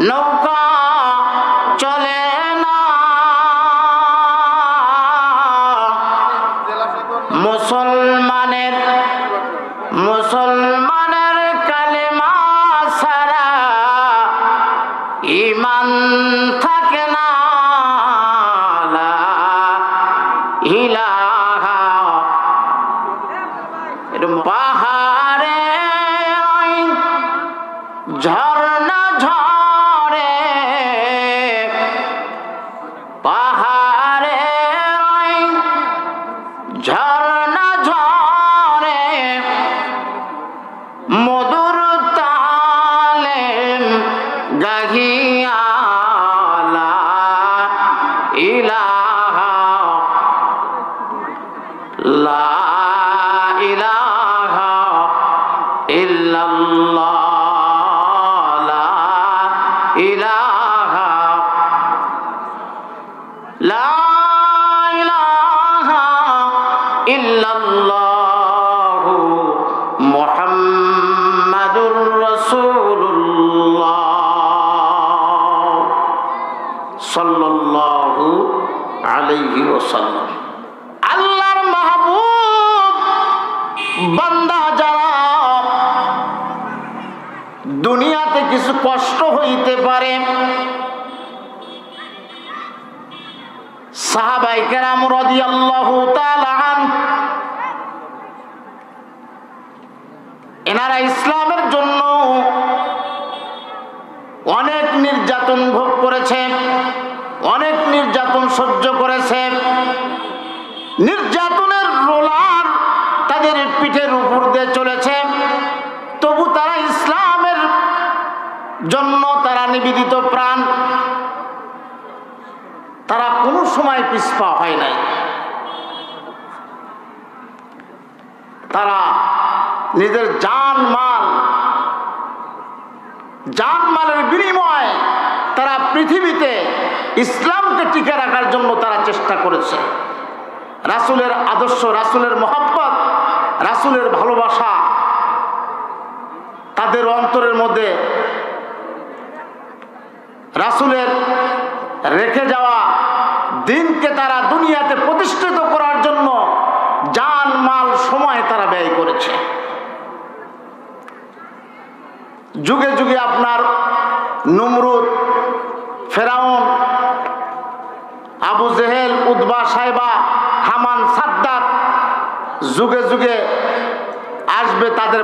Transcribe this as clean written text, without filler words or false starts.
নৌকা চলে না, মুসলমানের কালেমা ছাড়া ঈমান থাকে না। লা ইলাহা পাহাড়ে ঝর্ণা ঝরে, পাহাড়ে ঝর্ণা ঝরে, মধুর তালে গাহিয়া লা ইলাহা লা ইলাহা ইল্লাল্লাহ, লা ইলাহা লা ইলাহা ইল্লাল্লাহু মুহাম্মাদুর রাসূলুল্লাহ সাল্লাল্লাহু আলাইহি ওয়াসাল্লাম। আল্লাহর মাহবুব বান্দা যারা দুনিয়াতে কিছু কষ্ট হইতে পারে, সাহাবায়ে কেরাম রাদিয়াল্লাহু তাআলা আনহু এনারা ইসলামের জন্য অনেক নির্যাতন ভোগ করেছে, অনেক নির্যাতন সহ্য করেছে। নির্যাতনের রোলার তাদের পিঠের উপর দিয়ে চলেছে, তবু তারা ইসলামের জন্য তারা নিবেদিত প্রাণ, তারা কোনো সময় পিছপা হয় নাই। তারা নিজের জানমালের বিনিময়ে তারা পৃথিবীতে ইসলামকে টিকে রাখার জন্য তারা চেষ্টা করেছে। রাসূলের আদর্শ, রাসূলের মহব্বত, রাসূলের ভালোবাসা তাদের অন্তরের মধ্যে, রাসূলের রেখে যাওয়া দিনকে তারা দুনিয়াতে প্রতিষ্ঠিত করার জন্য জান মাল সময় তারা ব্যয় করেছে। যুগে যুগে আপনার নমরুদ, ফেরাউন, আবু জেহেল, উতবা, সাইবা, হামান, সাদ্দাত যুগে যুগে আসবে, তাদের